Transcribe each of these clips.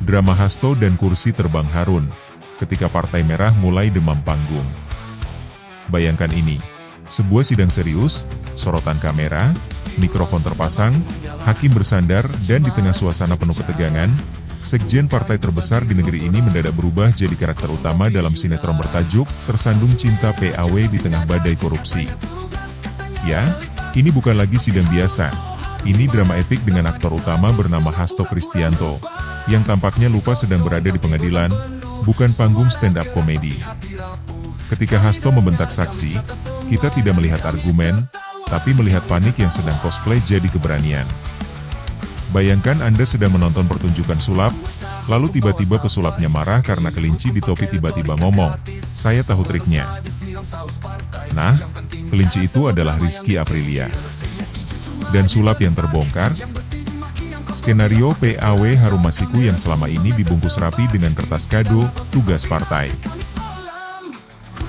Drama Hasto dan kursi terbang Harun, ketika Partai Merah mulai demam panggung. Bayangkan ini, sebuah sidang serius, sorotan kamera, mikrofon terpasang, hakim bersandar, dan di tengah suasana penuh ketegangan, sekjen partai terbesar di negeri ini mendadak berubah jadi karakter utama dalam sinetron bertajuk Tersandung Cinta PAW di Tengah Badai Korupsi. Ya, ini bukan lagi sidang biasa. Ini drama epik dengan aktor utama bernama Hasto Kristianto, yang tampaknya lupa sedang berada di pengadilan, bukan panggung stand-up komedi. Ketika Hasto membentak saksi, kita tidak melihat argumen, tapi melihat panik yang sedang cosplay jadi keberanian. Bayangkan Anda sedang menonton pertunjukan sulap, lalu tiba-tiba pesulapnya marah karena kelinci di topi tiba-tiba ngomong, "Saya tahu triknya." Nah, kelinci itu adalah Rizky Aprilia. Dan sulap yang terbongkar? Skenario PAW Harun Masiku yang selama ini dibungkus rapi dengan kertas kado, tugas partai.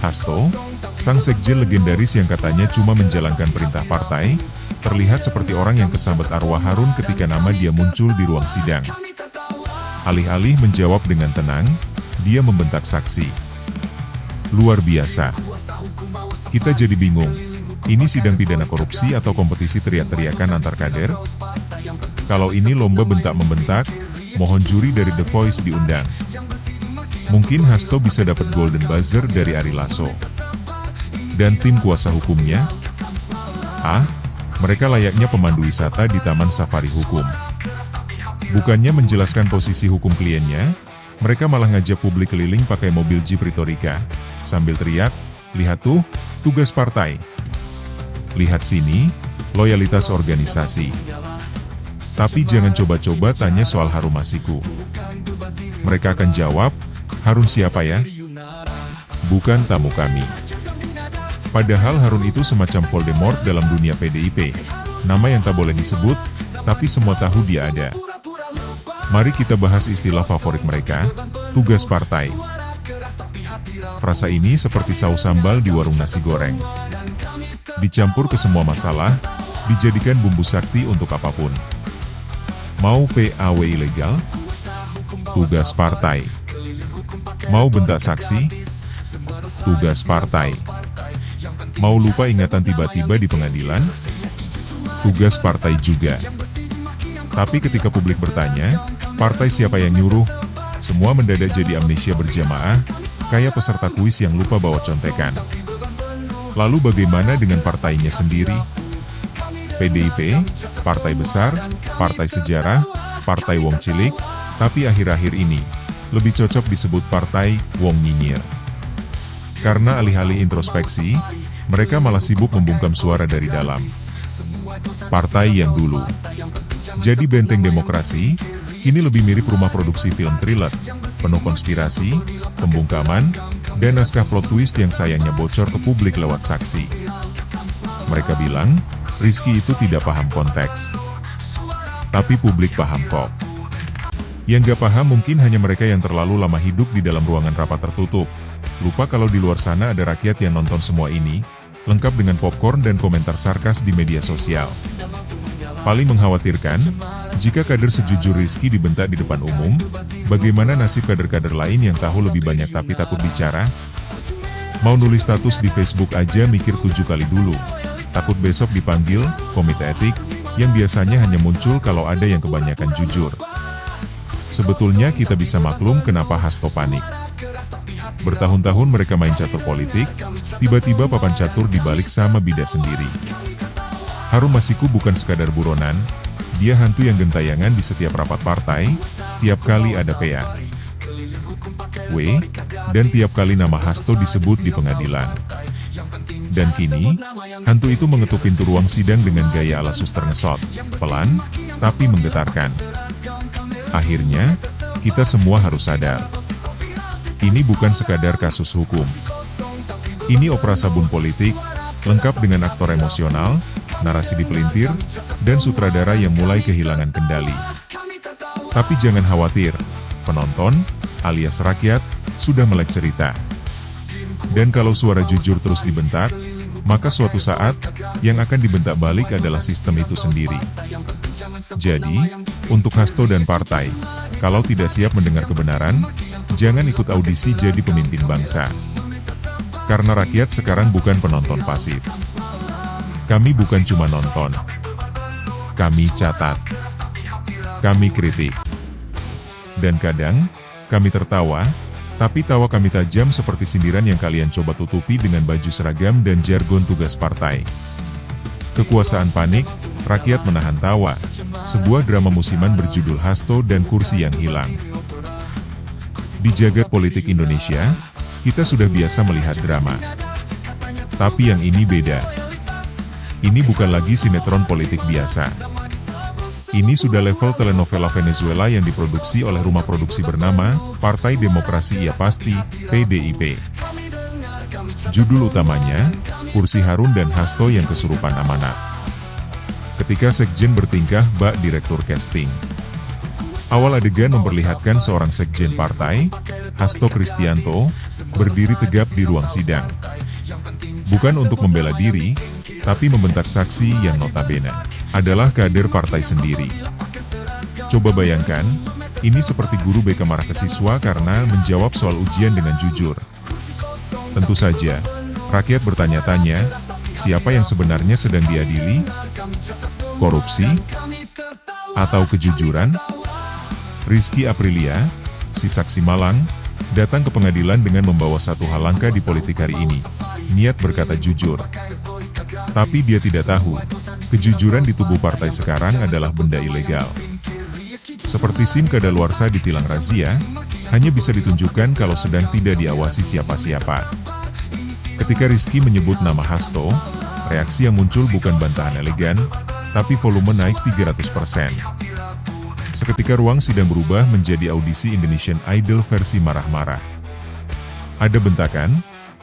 Hasto, sang sekjen legendaris yang katanya cuma menjalankan perintah partai, terlihat seperti orang yang kesambet arwah Harun ketika nama dia muncul di ruang sidang. Alih-alih menjawab dengan tenang, dia membentak saksi. Luar biasa. Kita jadi bingung, ini sidang pidana korupsi atau kompetisi teriak-teriakan antar kader? Kalau ini lomba bentak-membentak, mohon juri dari The Voice diundang. Mungkin Hasto bisa dapat golden buzzer dari Ari Lasso. Dan tim kuasa hukumnya? Mereka layaknya pemandu wisata di Taman Safari Hukum. Bukannya menjelaskan posisi hukum kliennya, mereka malah ngajak publik keliling pakai mobil Jeep Ritorica, sambil teriak, "Lihat tuh, tugas partai. Lihat sini, loyalitas organisasi." Tapi jangan coba-coba tanya soal Harun Masiku. Mereka akan jawab, "Harun siapa ya? Bukan tamu kami." Padahal Harun itu semacam Voldemort dalam dunia PDIP. Nama yang tak boleh disebut, tapi semua tahu dia ada. Mari kita bahas istilah favorit mereka, tugas partai. Frasa ini seperti saus sambal di warung nasi goreng. Dicampur ke semua masalah, dijadikan bumbu sakti untuk apapun. Mau PAW ilegal? Tugas partai. Mau bentak saksi? Tugas partai. Mau lupa ingatan tiba-tiba di pengadilan? Tugas partai juga. Tapi ketika publik bertanya, partai siapa yang nyuruh? Semua mendadak jadi amnesia berjamaah, kayak peserta kuis yang lupa bawa contekan. Lalu bagaimana dengan partainya sendiri? PDIP, partai besar, partai sejarah, partai wong cilik, tapi akhir-akhir ini, lebih cocok disebut partai wong nyinyir. Karena alih-alih introspeksi, mereka malah sibuk membungkam suara dari dalam. Partai yang dulu jadi benteng demokrasi, kini lebih mirip rumah produksi film thriller, penuh konspirasi, pembungkaman, dan naskah plot twist yang sayangnya bocor ke publik lewat saksi. Mereka bilang, Rizky itu tidak paham konteks. Tapi publik paham kok. Yang gak paham mungkin hanya mereka yang terlalu lama hidup di dalam ruangan rapat tertutup. Lupa kalau di luar sana ada rakyat yang nonton semua ini, lengkap dengan popcorn dan komentar sarkas di media sosial. Paling mengkhawatirkan, jika kader sejujur Rizky dibentak di depan umum, bagaimana nasib kader-kader lain yang tahu lebih banyak tapi takut bicara? Mau nulis status di Facebook aja mikir 7 kali dulu. Takut besok dipanggil komite etik, yang biasanya hanya muncul kalau ada yang kebanyakan jujur. Sebetulnya kita bisa maklum kenapa Hasto panik. Bertahun-tahun mereka main catur politik, tiba-tiba papan catur dibalik sama bida sendiri. Harun Masiku bukan sekadar buronan, dia hantu yang gentayangan di setiap rapat partai, tiap kali ada PA. Dan tiap kali nama Hasto disebut di pengadilan. Dan kini, hantu itu mengetuk pintu ruang sidang dengan gaya ala suster ngesot, pelan, tapi menggetarkan. Akhirnya, kita semua harus sadar. Ini bukan sekadar kasus hukum. Ini opera sabun politik, lengkap dengan aktor emosional, narasi dipelintir, dan sutradara yang mulai kehilangan kendali. Tapi jangan khawatir, penonton, alias rakyat, sudah melek cerita. Dan kalau suara jujur terus dibentak, maka suatu saat, yang akan dibentak balik adalah sistem itu sendiri. Jadi, untuk Hasto dan partai, kalau tidak siap mendengar kebenaran, jangan ikut audisi jadi pemimpin bangsa. Karena rakyat sekarang bukan penonton pasif. Kami bukan cuma nonton. Kami catat. Kami kritik. Dan kadang, kami tertawa, tapi tawa kami tajam seperti sindiran yang kalian coba tutupi dengan baju seragam dan jargon tugas partai. Kekuasaan panik, rakyat menahan tawa. Sebuah drama musiman berjudul Hasto dan Kursi yang Hilang. Di jagat politik Indonesia, kita sudah biasa melihat drama. Tapi yang ini beda. Ini bukan lagi sinetron politik biasa. Ini sudah level telenovela Venezuela yang diproduksi oleh rumah produksi bernama Partai Demokrasi Iya Pasti, PDIP. Judul utamanya, Kursi Harun dan Hasto yang kesurupan amanat. Ketika sekjen bertingkah bak direktur casting. Awal adegan memperlihatkan seorang sekjen partai, Hasto Kristianto, berdiri tegap di ruang sidang. Bukan untuk membela diri, tapi membentak saksi yang notabene adalah kader partai sendiri. Coba bayangkan, ini seperti guru BK marah ke siswa karena menjawab soal ujian dengan jujur. Tentu saja, rakyat bertanya-tanya, siapa yang sebenarnya sedang diadili? Korupsi? Atau kejujuran? Rizky Aprilia, si saksi Malang, datang ke pengadilan dengan membawa satu hal langka di politik hari ini, niat berkata jujur. Tapi dia tidak tahu, kejujuran di tubuh partai sekarang adalah benda ilegal. Seperti SIM kadaluarsa ditilang razia, hanya bisa ditunjukkan kalau sedang tidak diawasi siapa-siapa. Ketika Rizky menyebut nama Hasto, reaksi yang muncul bukan bantahan elegan, tapi volume naik 300%. Seketika ruang sidang berubah menjadi audisi Indonesian Idol versi marah-marah. Ada bentakan,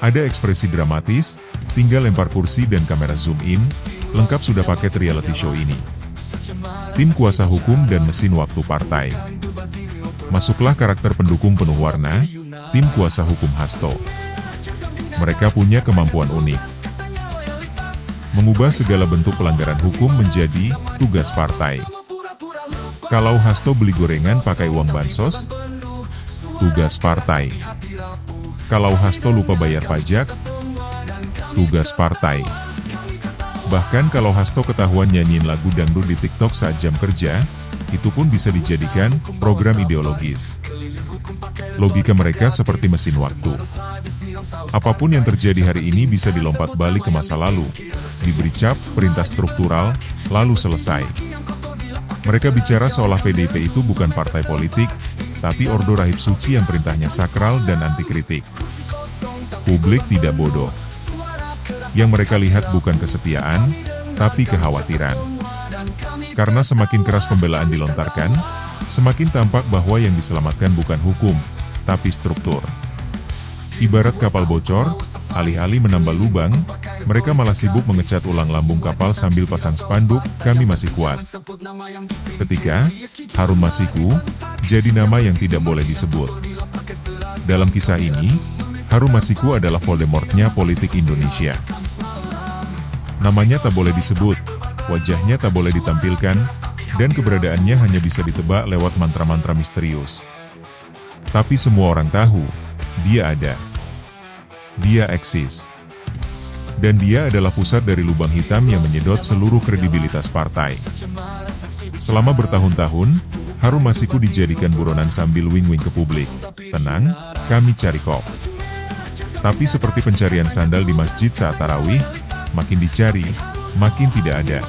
ada ekspresi dramatis, tinggal lempar kursi dan kamera zoom in, lengkap sudah paket reality show ini. Tim kuasa hukum dan mesin waktu partai. Masuklah karakter pendukung penuh warna, tim kuasa hukum Hasto. Mereka punya kemampuan unik. Mengubah segala bentuk pelanggaran hukum menjadi tugas partai. Kalau Hasto beli gorengan pakai uang bansos, tugas partai. Kalau Hasto lupa bayar pajak, tugas partai. Bahkan kalau Hasto ketahuan nyanyiin lagu dangdut di TikTok saat jam kerja, itu pun bisa dijadikan program ideologis. Logika mereka seperti mesin waktu. Apapun yang terjadi hari ini bisa dilompat balik ke masa lalu, diberi cap, perintah struktural, lalu selesai. Mereka bicara seolah PDIP itu bukan partai politik, tapi ordo rahib suci yang perintahnya sakral dan anti kritik. Publik tidak bodoh. Yang mereka lihat bukan kesetiaan, tapi kekhawatiran. Karena semakin keras pembelaan dilontarkan, semakin tampak bahwa yang diselamatkan bukan hukum, tapi struktur. Ibarat kapal bocor, alih-alih menambal lubang, mereka malah sibuk mengecat ulang lambung kapal sambil pasang spanduk, kami masih kuat. Ketika, Harun Masiku, jadi nama yang tidak boleh disebut. Dalam kisah ini, Harun Masiku adalah Voldemort-nya politik Indonesia. Namanya tak boleh disebut, wajahnya tak boleh ditampilkan, dan keberadaannya hanya bisa ditebak lewat mantra-mantra misterius. Tapi semua orang tahu, dia ada. Dia eksis. Dan dia adalah pusat dari lubang hitam yang menyedot seluruh kredibilitas partai. Selama bertahun-tahun, Harun Masiku dijadikan buronan sambil wing-wing ke publik. Tenang, kami cari kok. Tapi seperti pencarian sandal di masjid saat tarawih, makin dicari, makin tidak ada.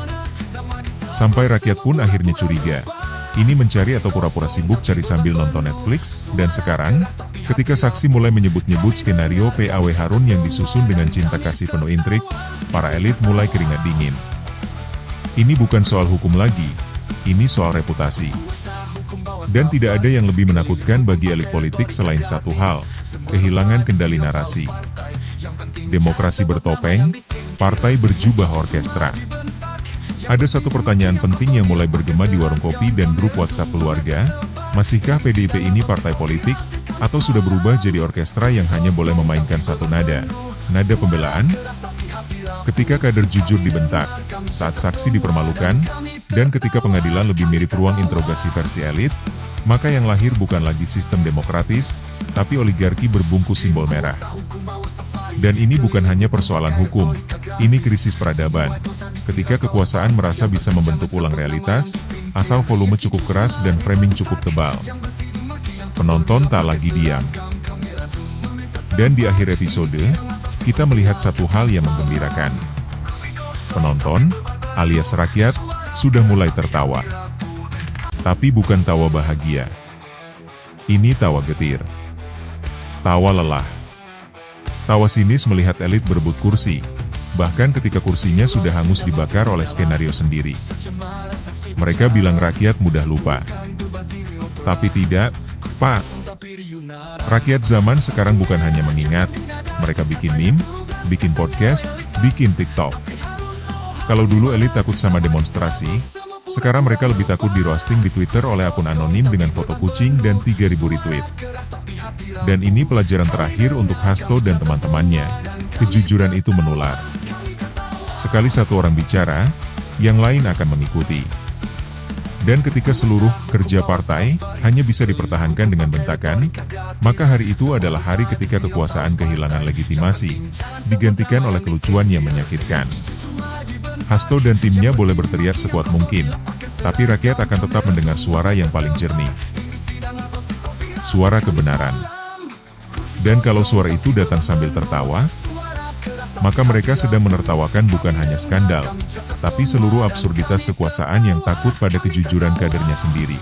Sampai rakyat pun akhirnya curiga. Ini mencari atau pura-pura sibuk cari sambil nonton Netflix, dan sekarang, ketika saksi mulai menyebut-nyebut skenario PAW Harun yang disusun dengan cinta kasih penuh intrik, para elit mulai keringat dingin. Ini bukan soal hukum lagi, ini soal reputasi. Dan tidak ada yang lebih menakutkan bagi elit politik selain satu hal, kehilangan kendali narasi. Demokrasi bertopeng, partai berjubah orkestra. Ada satu pertanyaan penting yang mulai bergema di warung kopi dan grup WhatsApp keluarga, masihkah PDIP ini partai politik, atau sudah berubah jadi orkestra yang hanya boleh memainkan satu nada, nada pembelaan? Ketika kader jujur dibentak, saat saksi dipermalukan, dan ketika pengadilan lebih mirip ruang interogasi versi elit, maka yang lahir bukan lagi sistem demokratis, tapi oligarki berbungkus simbol merah. Dan ini bukan hanya persoalan hukum, ini krisis peradaban. Ketika kekuasaan merasa bisa membentuk ulang realitas, asal volume cukup keras dan framing cukup tebal. Penonton tak lagi diam. Dan di akhir episode, kita melihat satu hal yang menggembirakan. Penonton, alias rakyat, sudah mulai tertawa. Tapi bukan tawa bahagia. Ini tawa getir. Tawa lelah. Tawa sinis melihat elit berebut kursi, bahkan ketika kursinya sudah hangus dibakar oleh skenario sendiri. Mereka bilang rakyat mudah lupa. Tapi tidak, Pak. Rakyat zaman sekarang bukan hanya mengingat, mereka bikin meme, bikin podcast, bikin TikTok. Kalau dulu elit takut sama demonstrasi, sekarang mereka lebih takut di roasting di Twitter oleh akun anonim dengan foto kucing dan 3.000 retweet. Dan ini pelajaran terakhir untuk Hasto dan teman-temannya, kejujuran itu menular. Sekali satu orang bicara, yang lain akan mengikuti. Dan ketika seluruh kerja partai hanya bisa dipertahankan dengan bentakan, maka hari itu adalah hari ketika kekuasaan kehilangan legitimasi, digantikan oleh kelucuan yang menyakitkan. Hasto dan timnya boleh berteriak sekuat mungkin, tapi rakyat akan tetap mendengar suara yang paling jernih. Suara kebenaran. Dan kalau suara itu datang sambil tertawa, maka mereka sedang menertawakan bukan hanya skandal, tapi seluruh absurditas kekuasaan yang takut pada kejujuran kadernya sendiri.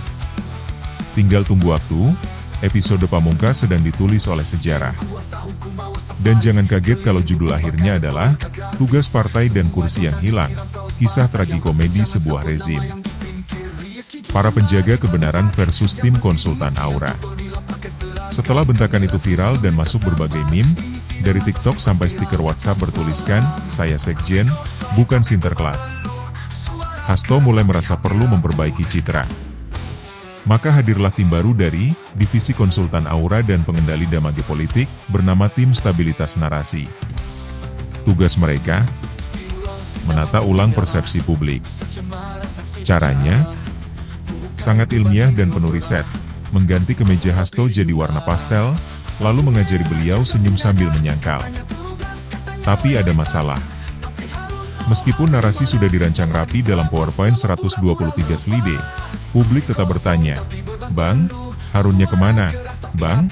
Tinggal tunggu waktu, episode Pamungkas sedang ditulis oleh sejarah. Dan jangan kaget kalau judul akhirnya adalah Tugas Partai dan Kursi yang Hilang, Kisah Tragikomedi Sebuah Rezim. Para penjaga kebenaran versus tim konsultan Aura. Setelah bentakan itu viral dan masuk berbagai meme, dari TikTok sampai stiker WhatsApp bertuliskan, "Saya Sekjen, bukan Sinterklas." Hasto mulai merasa perlu memperbaiki citra. Maka hadirlah tim baru dari Divisi Konsultan Aura dan Pengendali Damage Politik, bernama Tim Stabilitas Narasi. Tugas mereka, menata ulang persepsi publik. Caranya, sangat ilmiah dan penuh riset, mengganti kemeja Hasto jadi warna pastel, lalu mengajari beliau senyum sambil menyangkal. Tapi ada masalah. Meskipun narasi sudah dirancang rapi dalam PowerPoint 123 slide, publik tetap bertanya, "Bang, Harunnya kemana, Bang?"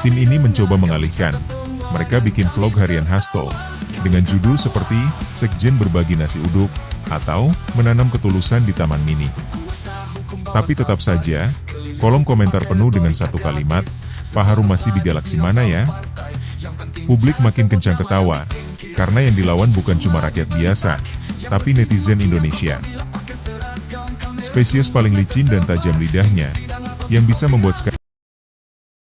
Tim ini mencoba mengalihkan. Mereka bikin vlog harian Hasto, dengan judul seperti, "Sekjen Berbagi Nasi Uduk," atau, "Menanam Ketulusan di Taman Mini." Tapi tetap saja, kolom komentar penuh dengan satu kalimat, "Pak Harun masih di galaksi mana ya?" Publik makin kencang ketawa, karena yang dilawan bukan cuma rakyat biasa, tapi netizen Indonesia. Spesies paling licin dan tajam lidahnya, yang bisa membuat